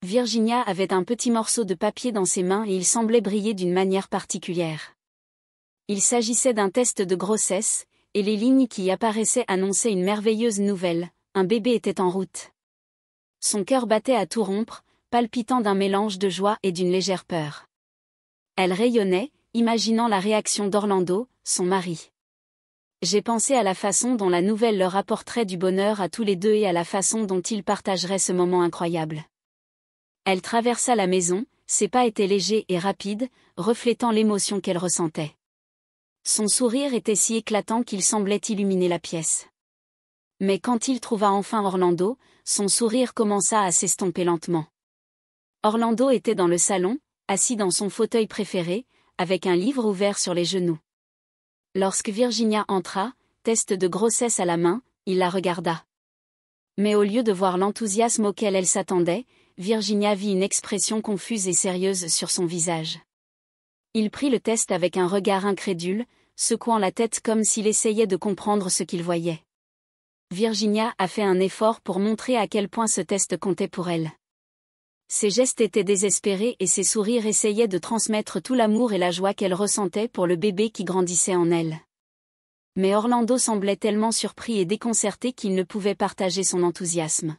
Virginia avait un petit morceau de papier dans ses mains et il semblait briller d'une manière particulière. Il s'agissait d'un test de grossesse, et les lignes qui y apparaissaient annonçaient une merveilleuse nouvelle, un bébé était en route. Son cœur battait à tout rompre, palpitant d'un mélange de joie et d'une légère peur. Elle rayonnait, imaginant la réaction d'Orlando, son mari. J'ai pensé à la façon dont la nouvelle leur apporterait du bonheur à tous les deux et à la façon dont ils partageraient ce moment incroyable. Elle traversa la maison, ses pas étaient légers et rapides, reflétant l'émotion qu'elle ressentait. Son sourire était si éclatant qu'il semblait illuminer la pièce. Mais quand il trouva enfin Orlando, son sourire commença à s'estomper lentement. Orlando était dans le salon, assis dans son fauteuil préféré, avec un livre ouvert sur les genoux. Lorsque Virginia entra, test de grossesse à la main, il la regarda. Mais au lieu de voir l'enthousiasme auquel elle s'attendait, Virginia vit une expression confuse et sérieuse sur son visage. Il prit le test avec un regard incrédule, secouant la tête comme s'il essayait de comprendre ce qu'il voyait. Virginia a fait un effort pour montrer à quel point ce test comptait pour elle. Ses gestes étaient désespérés et ses sourires essayaient de transmettre tout l'amour et la joie qu'elle ressentait pour le bébé qui grandissait en elle. Mais Orlando semblait tellement surpris et déconcerté qu'il ne pouvait partager son enthousiasme.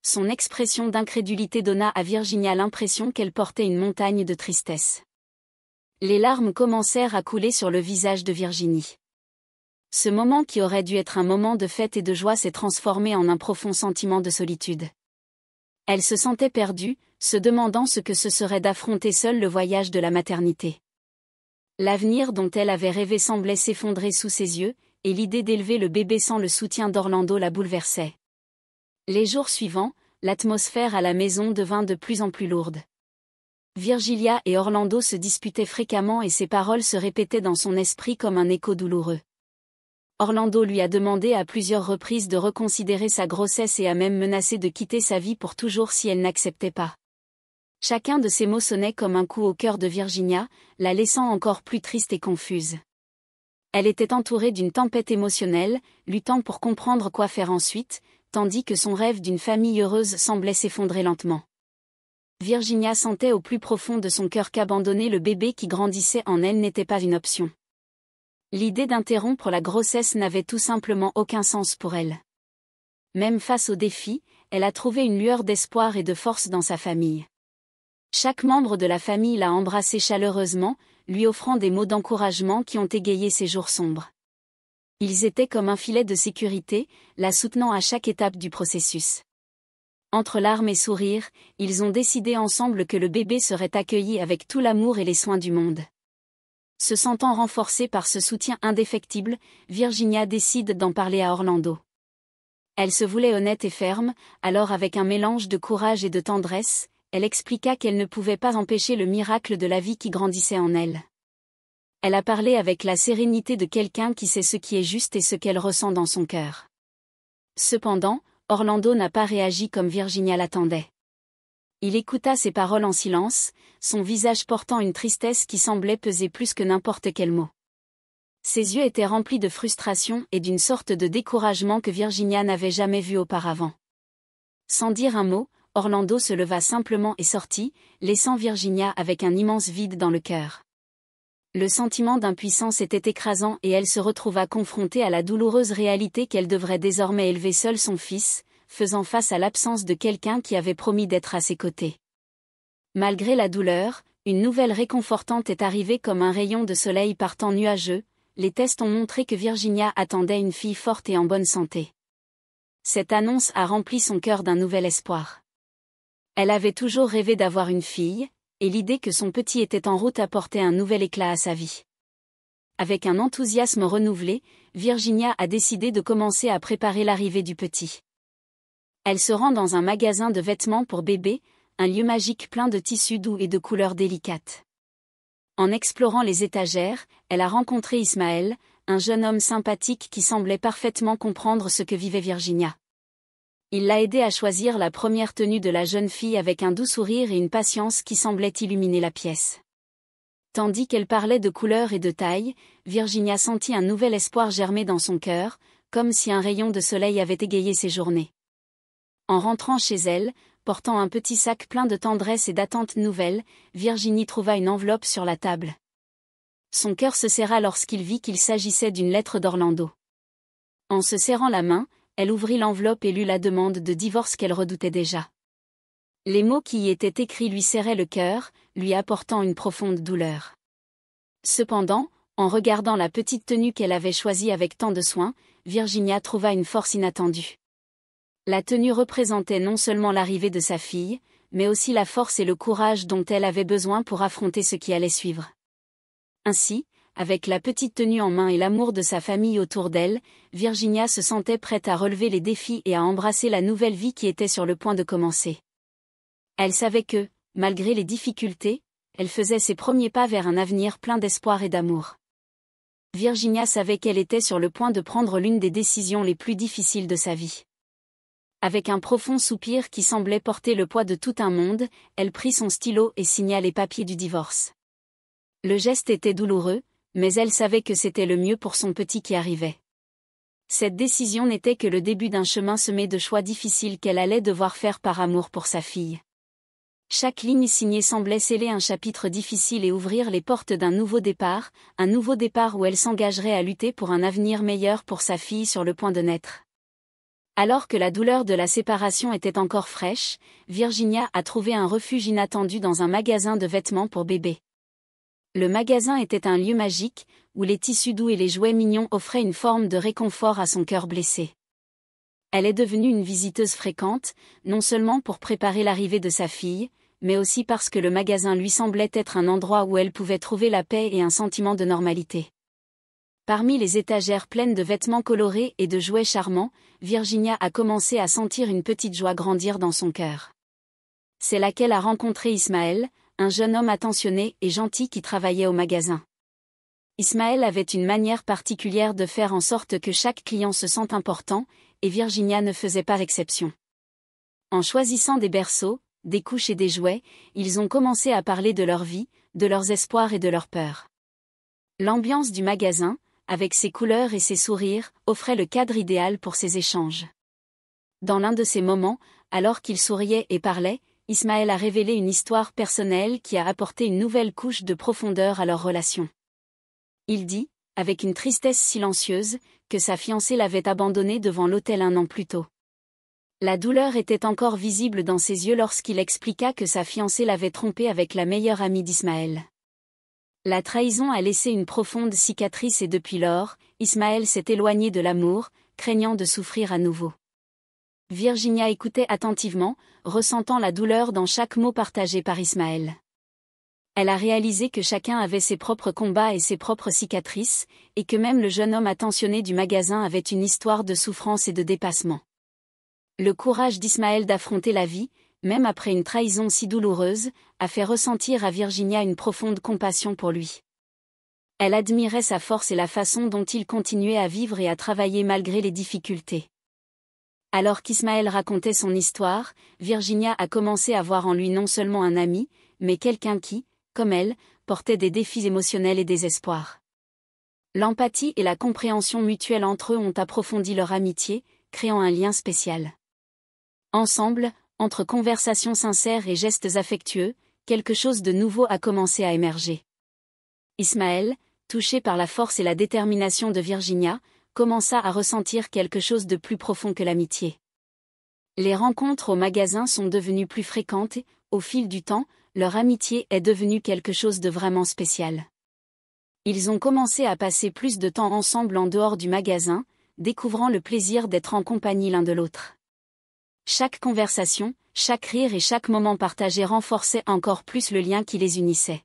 Son expression d'incrédulité donna à Virginia l'impression qu'elle portait une montagne de tristesse. Les larmes commencèrent à couler sur le visage de Virginie. Ce moment qui aurait dû être un moment de fête et de joie s'est transformé en un profond sentiment de solitude. Elle se sentait perdue, se demandant ce que ce serait d'affronter seule le voyage de la maternité. L'avenir dont elle avait rêvé semblait s'effondrer sous ses yeux, et l'idée d'élever le bébé sans le soutien d'Orlando la bouleversait. Les jours suivants, l'atmosphère à la maison devint de plus en plus lourde. Virginia et Orlando se disputaient fréquemment et ses paroles se répétaient dans son esprit comme un écho douloureux. Orlando lui a demandé à plusieurs reprises de reconsidérer sa grossesse et a même menacé de quitter sa vie pour toujours si elle n'acceptait pas. Chacun de ces mots sonnait comme un coup au cœur de Virginia, la laissant encore plus triste et confuse. Elle était entourée d'une tempête émotionnelle, luttant pour comprendre quoi faire ensuite, tandis que son rêve d'une famille heureuse semblait s'effondrer lentement. Virginia sentait au plus profond de son cœur qu'abandonner le bébé qui grandissait en elle n'était pas une option. L'idée d'interrompre la grossesse n'avait tout simplement aucun sens pour elle. Même face au défi, elle a trouvé une lueur d'espoir et de force dans sa famille. Chaque membre de la famille l'a embrassée chaleureusement, lui offrant des mots d'encouragement qui ont égayé ses jours sombres. Ils étaient comme un filet de sécurité, la soutenant à chaque étape du processus. Entre larmes et sourires, ils ont décidé ensemble que le bébé serait accueilli avec tout l'amour et les soins du monde. Se sentant renforcée par ce soutien indéfectible, Virginia décide d'en parler à Orlando. Elle se voulait honnête et ferme, alors avec un mélange de courage et de tendresse, elle expliqua qu'elle ne pouvait pas empêcher le miracle de la vie qui grandissait en elle. Elle a parlé avec la sérénité de quelqu'un qui sait ce qui est juste et ce qu'elle ressent dans son cœur. Cependant, Orlando n'a pas réagi comme Virginia l'attendait. Il écouta ses paroles en silence, son visage portant une tristesse qui semblait peser plus que n'importe quel mot. Ses yeux étaient remplis de frustration et d'une sorte de découragement que Virginia n'avait jamais vu auparavant. Sans dire un mot, Orlando se leva simplement et sortit, laissant Virginia avec un immense vide dans le cœur. Le sentiment d'impuissance était écrasant et elle se retrouva confrontée à la douloureuse réalité qu'elle devrait désormais élever seule son fils, faisant face à l'absence de quelqu'un qui avait promis d'être à ses côtés. Malgré la douleur, une nouvelle réconfortante est arrivée comme un rayon de soleil par temps nuageux. Les tests ont montré que Virginia attendait une fille forte et en bonne santé. Cette annonce a rempli son cœur d'un nouvel espoir. Elle avait toujours rêvé d'avoir une fille, et l'idée que son petit était en route apportait un nouvel éclat à sa vie. Avec un enthousiasme renouvelé, Virginia a décidé de commencer à préparer l'arrivée du petit. Elle se rend dans un magasin de vêtements pour bébés, un lieu magique plein de tissus doux et de couleurs délicates. En explorant les étagères, elle a rencontré Ismaël, un jeune homme sympathique qui semblait parfaitement comprendre ce que vivait Virginia. Il l'a aidée à choisir la première tenue de la jeune fille avec un doux sourire et une patience qui semblait illuminer la pièce. Tandis qu'elle parlait de couleurs et de taille, Virginia sentit un nouvel espoir germer dans son cœur, comme si un rayon de soleil avait égayé ses journées. En rentrant chez elle, portant un petit sac plein de tendresse et d'attentes nouvelles, Virginie trouva une enveloppe sur la table. Son cœur se serra lorsqu'il vit qu'il s'agissait d'une lettre d'Orlando. En se serrant la main, elle ouvrit l'enveloppe et lut la demande de divorce qu'elle redoutait déjà. Les mots qui y étaient écrits lui serraient le cœur, lui apportant une profonde douleur. Cependant, en regardant la petite tenue qu'elle avait choisie avec tant de soin, Virginia trouva une force inattendue. La tenue représentait non seulement l'arrivée de sa fille, mais aussi la force et le courage dont elle avait besoin pour affronter ce qui allait suivre. Ainsi, avec la petite tenue en main et l'amour de sa famille autour d'elle, Virginia se sentait prête à relever les défis et à embrasser la nouvelle vie qui était sur le point de commencer. Elle savait que, malgré les difficultés, elle faisait ses premiers pas vers un avenir plein d'espoir et d'amour. Virginia savait qu'elle était sur le point de prendre l'une des décisions les plus difficiles de sa vie. Avec un profond soupir qui semblait porter le poids de tout un monde, elle prit son stylo et signa les papiers du divorce. Le geste était douloureux, mais elle savait que c'était le mieux pour son petit qui arrivait. Cette décision n'était que le début d'un chemin semé de choix difficiles qu'elle allait devoir faire par amour pour sa fille. Chaque ligne signée semblait sceller un chapitre difficile et ouvrir les portes d'un nouveau départ où elle s'engagerait à lutter pour un avenir meilleur pour sa fille sur le point de naître. Alors que la douleur de la séparation était encore fraîche, Virginia a trouvé un refuge inattendu dans un magasin de vêtements pour bébés. Le magasin était un lieu magique, où les tissus doux et les jouets mignons offraient une forme de réconfort à son cœur blessé. Elle est devenue une visiteuse fréquente, non seulement pour préparer l'arrivée de sa fille, mais aussi parce que le magasin lui semblait être un endroit où elle pouvait trouver la paix et un sentiment de normalité. Parmi les étagères pleines de vêtements colorés et de jouets charmants, Virginia a commencé à sentir une petite joie grandir dans son cœur. C'est là qu'elle a rencontré Ismaël, un jeune homme attentionné et gentil qui travaillait au magasin. Ismaël avait une manière particulière de faire en sorte que chaque client se sente important, et Virginia ne faisait pas exception. En choisissant des berceaux, des couches et des jouets, ils ont commencé à parler de leur vie, de leurs espoirs et de leurs peurs. L'ambiance du magasin, avec ses couleurs et ses sourires, offrait le cadre idéal pour ces échanges. Dans l'un de ces moments, alors qu'ils souriaient et parlaient, Ismaël a révélé une histoire personnelle qui a apporté une nouvelle couche de profondeur à leur relation. Il dit, avec une tristesse silencieuse, que sa fiancée l'avait abandonné devant l'autel 1 an plus tôt. La douleur était encore visible dans ses yeux lorsqu'il expliqua que sa fiancée l'avait trompé avec la meilleure amie d'Ismaël. La trahison a laissé une profonde cicatrice et depuis lors, Ismaël s'est éloigné de l'amour, craignant de souffrir à nouveau. Virginia écoutait attentivement, ressentant la douleur dans chaque mot partagé par Ismaël. Elle a réalisé que chacun avait ses propres combats et ses propres cicatrices, et que même le jeune homme attentionné du magasin avait une histoire de souffrance et de dépassement. Le courage d'Ismaël d'affronter la vie, même après une trahison si douloureuse, a fait ressentir à Virginia une profonde compassion pour lui. Elle admirait sa force et la façon dont il continuait à vivre et à travailler malgré les difficultés. Alors qu'Ismaël racontait son histoire, Virginia a commencé à voir en lui non seulement un ami, mais quelqu'un qui, comme elle, portait des défis émotionnels et des espoirs. L'empathie et la compréhension mutuelle entre eux ont approfondi leur amitié, créant un lien spécial. Ensemble, entre conversations sincères et gestes affectueux, quelque chose de nouveau a commencé à émerger. Ismaël, touché par la force et la détermination de Virginia, commença à ressentir quelque chose de plus profond que l'amitié. Les rencontres au magasin sont devenues plus fréquentes et, au fil du temps, leur amitié est devenue quelque chose de vraiment spécial. Ils ont commencé à passer plus de temps ensemble en dehors du magasin, découvrant le plaisir d'être en compagnie l'un de l'autre. Chaque conversation, chaque rire et chaque moment partagé renforçait encore plus le lien qui les unissait.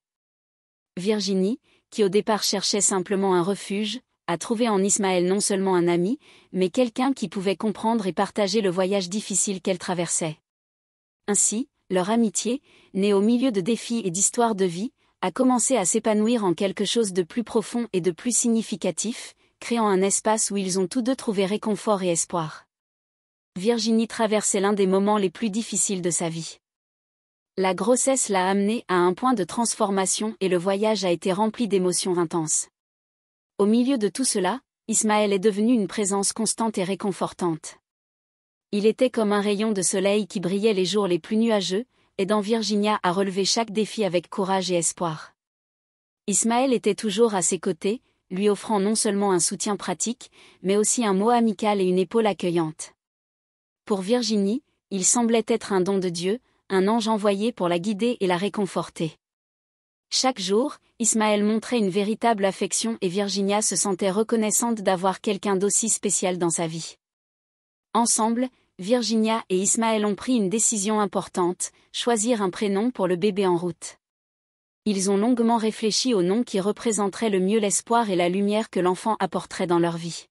Virginie, qui au départ cherchait simplement un refuge, a trouvé en Ismaël non seulement un ami, mais quelqu'un qui pouvait comprendre et partager le voyage difficile qu'elle traversait. Ainsi, leur amitié, née au milieu de défis et d'histoires de vie, a commencé à s'épanouir en quelque chose de plus profond et de plus significatif, créant un espace où ils ont tous deux trouvé réconfort et espoir. Virginie traversait l'un des moments les plus difficiles de sa vie. La grossesse l'a amenée à un point de transformation et le voyage a été rempli d'émotions intenses. Au milieu de tout cela, Ismaël est devenu une présence constante et réconfortante. Il était comme un rayon de soleil qui brillait les jours les plus nuageux, aidant Virginia à relever chaque défi avec courage et espoir. Ismaël était toujours à ses côtés, lui offrant non seulement un soutien pratique, mais aussi un mot amical et une épaule accueillante. Pour Virginie, il semblait être un don de Dieu, un ange envoyé pour la guider et la réconforter. Chaque jour, Ismaël montrait une véritable affection et Virginia se sentait reconnaissante d'avoir quelqu'un d'aussi spécial dans sa vie. Ensemble, Virginia et Ismaël ont pris une décision importante, choisir un prénom pour le bébé en route. Ils ont longuement réfléchi au nom qui représenterait le mieux l'espoir et la lumière que l'enfant apporterait dans leur vie.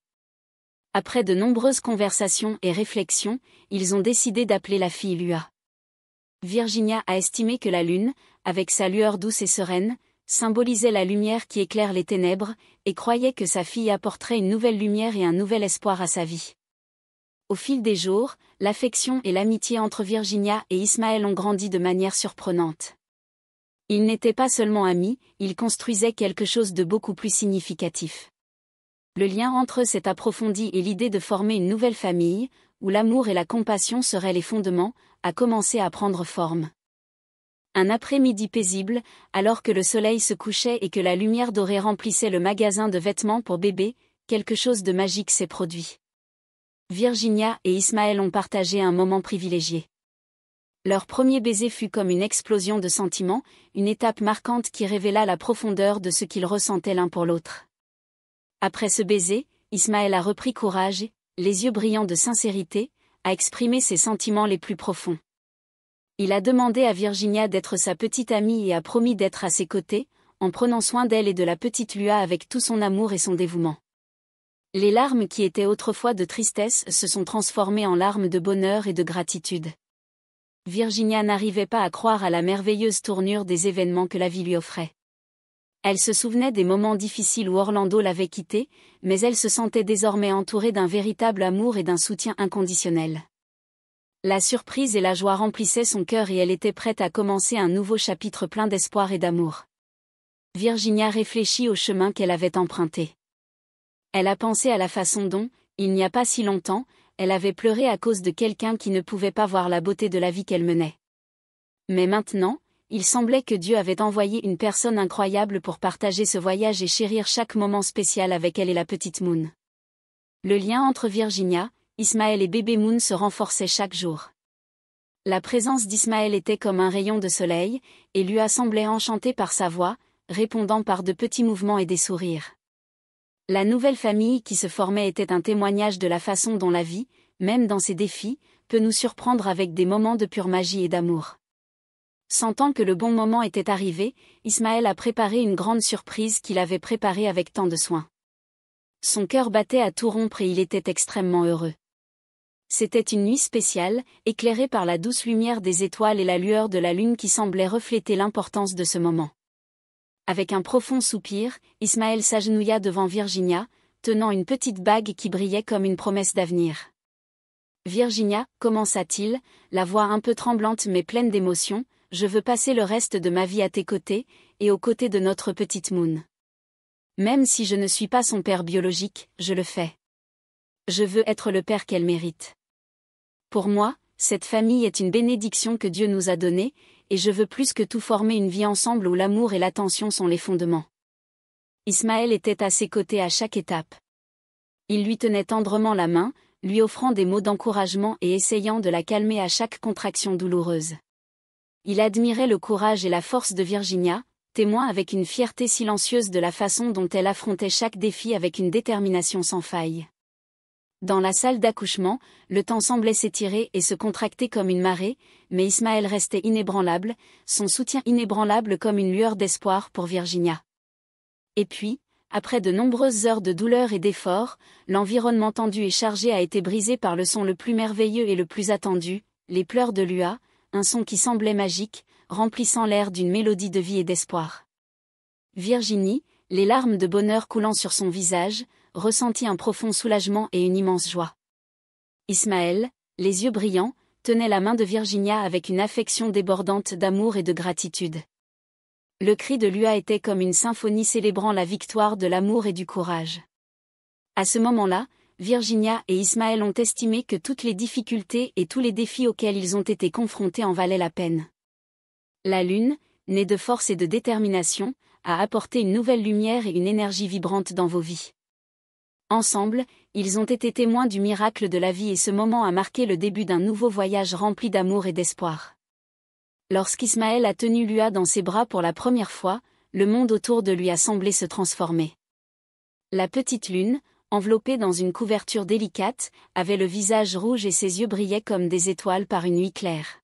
Après de nombreuses conversations et réflexions, ils ont décidé d'appeler la fille Lua. Virginia a estimé que la lune, avec sa lueur douce et sereine, symbolisait la lumière qui éclaire les ténèbres, et croyait que sa fille apporterait une nouvelle lumière et un nouvel espoir à sa vie. Au fil des jours, l'affection et l'amitié entre Virginia et Ismaël ont grandi de manière surprenante. Ils n'étaient pas seulement amis, ils construisaient quelque chose de beaucoup plus significatif. Le lien entre eux s'est approfondi et l'idée de former une nouvelle famille, où l'amour et la compassion seraient les fondements, a commencé à prendre forme. Un après-midi paisible, alors que le soleil se couchait et que la lumière dorée remplissait le magasin de vêtements pour bébé, quelque chose de magique s'est produit. Virginia et Ismaël ont partagé un moment privilégié. Leur premier baiser fut comme une explosion de sentiments, une étape marquante qui révéla la profondeur de ce qu'ils ressentaient l'un pour l'autre. Après ce baiser, Ismaël a repris courage et, les yeux brillants de sincérité, a exprimé ses sentiments les plus profonds. Il a demandé à Virginia d'être sa petite amie et a promis d'être à ses côtés, en prenant soin d'elle et de la petite Lua avec tout son amour et son dévouement. Les larmes qui étaient autrefois de tristesse se sont transformées en larmes de bonheur et de gratitude. Virginia n'arrivait pas à croire à la merveilleuse tournure des événements que la vie lui offrait. Elle se souvenait des moments difficiles où Orlando l'avait quittée, mais elle se sentait désormais entourée d'un véritable amour et d'un soutien inconditionnel. La surprise et la joie remplissaient son cœur et elle était prête à commencer un nouveau chapitre plein d'espoir et d'amour. Virginia réfléchit au chemin qu'elle avait emprunté. Elle a pensé à la façon dont, il n'y a pas si longtemps, elle avait pleuré à cause de quelqu'un qui ne pouvait pas voir la beauté de la vie qu'elle menait. Mais maintenant, il semblait que Dieu avait envoyé une personne incroyable pour partager ce voyage et chérir chaque moment spécial avec elle et la petite Moon. Le lien entre Virginia, Ismaël et bébé Moon se renforçait chaque jour. La présence d'Ismaël était comme un rayon de soleil, et Lua semblait enchantée par sa voix, répondant par de petits mouvements et des sourires. La nouvelle famille qui se formait était un témoignage de la façon dont la vie, même dans ses défis, peut nous surprendre avec des moments de pure magie et d'amour. Sentant que le bon moment était arrivé, Ismaël a préparé une grande surprise qu'il avait préparée avec tant de soin. Son cœur battait à tout rompre et il était extrêmement heureux. C'était une nuit spéciale, éclairée par la douce lumière des étoiles et la lueur de la lune qui semblait refléter l'importance de ce moment. Avec un profond soupir, Ismaël s'agenouilla devant Virginia, tenant une petite bague qui brillait comme une promesse d'avenir. « Virginia, commença-t-il, la voix un peu tremblante mais pleine d'émotion, je veux passer le reste de ma vie à tes côtés, et aux côtés de notre petite Moon. Même si je ne suis pas son père biologique, je le fais. Je veux être le père qu'elle mérite. Pour moi, cette famille est une bénédiction que Dieu nous a donnée, et je veux plus que tout former une vie ensemble où l'amour et l'attention sont les fondements. » Ismaël était à ses côtés à chaque étape. Il lui tenait tendrement la main, lui offrant des mots d'encouragement et essayant de la calmer à chaque contraction douloureuse. Il admirait le courage et la force de Virginia, témoin avec une fierté silencieuse de la façon dont elle affrontait chaque défi avec une détermination sans faille. Dans la salle d'accouchement, le temps semblait s'étirer et se contracter comme une marée, mais Ismaël restait inébranlable, son soutien inébranlable comme une lueur d'espoir pour Virginia. Et puis, après de nombreuses heures de douleur et d'efforts, l'environnement tendu et chargé a été brisé par le son le plus merveilleux et le plus attendu, les pleurs de Lua, un son qui semblait magique, remplissant l'air d'une mélodie de vie et d'espoir. Virginie, les larmes de bonheur coulant sur son visage, ressentit un profond soulagement et une immense joie. Ismaël, les yeux brillants, tenait la main de Virginia avec une affection débordante d'amour et de gratitude. Le cri de Lua était comme une symphonie célébrant la victoire de l'amour et du courage. À ce moment-là, Virginia et Ismaël ont estimé que toutes les difficultés et tous les défis auxquels ils ont été confrontés en valaient la peine. La lune, née de force et de détermination, a apporté une nouvelle lumière et une énergie vibrante dans vos vies. Ensemble, ils ont été témoins du miracle de la vie et ce moment a marqué le début d'un nouveau voyage rempli d'amour et d'espoir. Lorsqu'Ismaël a tenu Lua dans ses bras pour la première fois, le monde autour de lui a semblé se transformer. La petite lune, enveloppée dans une couverture délicate, avait le visage rouge et ses yeux brillaient comme des étoiles par une nuit claire.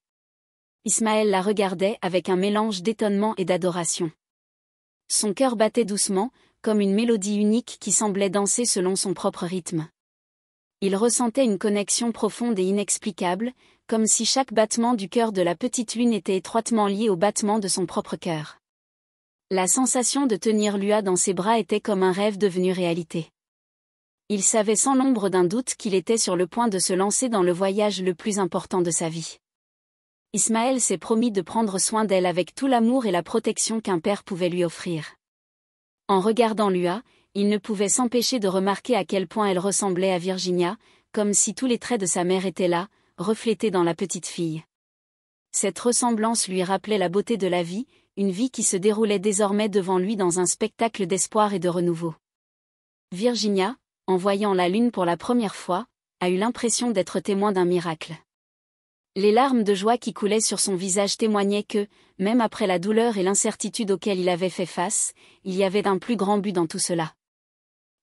Ismaël la regardait avec un mélange d'étonnement et d'adoration. Son cœur battait doucement, comme une mélodie unique qui semblait danser selon son propre rythme. Il ressentait une connexion profonde et inexplicable, comme si chaque battement du cœur de la petite lune était étroitement lié au battement de son propre cœur. La sensation de tenir Lua dans ses bras était comme un rêve devenu réalité. Il savait sans l'ombre d'un doute qu'il était sur le point de se lancer dans le voyage le plus important de sa vie. Ismaël s'est promis de prendre soin d'elle avec tout l'amour et la protection qu'un père pouvait lui offrir. En regardant Lua, il ne pouvait s'empêcher de remarquer à quel point elle ressemblait à Virginia, comme si tous les traits de sa mère étaient là, reflétés dans la petite fille. Cette ressemblance lui rappelait la beauté de la vie, une vie qui se déroulait désormais devant lui dans un spectacle d'espoir et de renouveau. Virginia, en voyant la lune pour la première fois, a eu l'impression d'être témoin d'un miracle. Les larmes de joie qui coulaient sur son visage témoignaient que, même après la douleur et l'incertitude auxquelles il avait fait face, il y avait un plus grand but dans tout cela.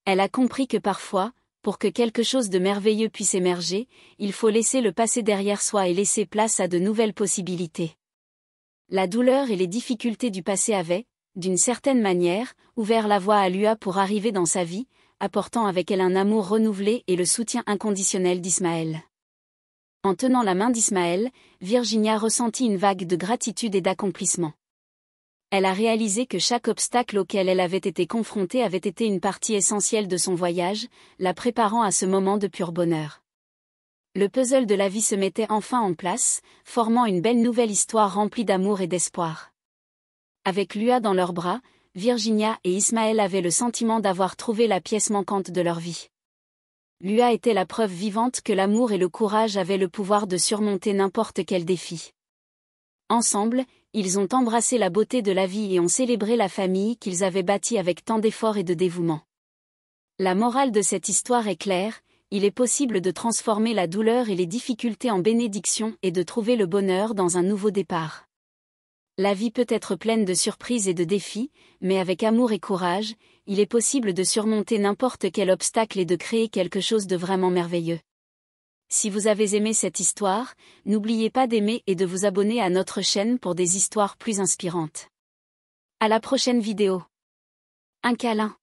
Elle a compris que parfois, pour que quelque chose de merveilleux puisse émerger, il faut laisser le passé derrière soi et laisser place à de nouvelles possibilités. La douleur et les difficultés du passé avaient, d'une certaine manière, ouvert la voie à Lua pour arriver dans sa vie, apportant avec elle un amour renouvelé et le soutien inconditionnel d'Ismaël. En tenant la main d'Ismaël, Virginia ressentit une vague de gratitude et d'accomplissement. Elle a réalisé que chaque obstacle auquel elle avait été confrontée avait été une partie essentielle de son voyage, la préparant à ce moment de pur bonheur. Le puzzle de la vie se mettait enfin en place, formant une belle nouvelle histoire remplie d'amour et d'espoir. Avec Lua dans leurs bras, Virginia et Ismaël avaient le sentiment d'avoir trouvé la pièce manquante de leur vie. Lua était la preuve vivante que l'amour et le courage avaient le pouvoir de surmonter n'importe quel défi. Ensemble, ils ont embrassé la beauté de la vie et ont célébré la famille qu'ils avaient bâtie avec tant d'efforts et de dévouement. La morale de cette histoire est claire, il est possible de transformer la douleur et les difficultés en bénédiction et de trouver le bonheur dans un nouveau départ. La vie peut être pleine de surprises et de défis, mais avec amour et courage, il est possible de surmonter n'importe quel obstacle et de créer quelque chose de vraiment merveilleux. Si vous avez aimé cette histoire, n'oubliez pas d'aimer et de vous abonner à notre chaîne pour des histoires plus inspirantes. À la prochaine vidéo. Un câlin.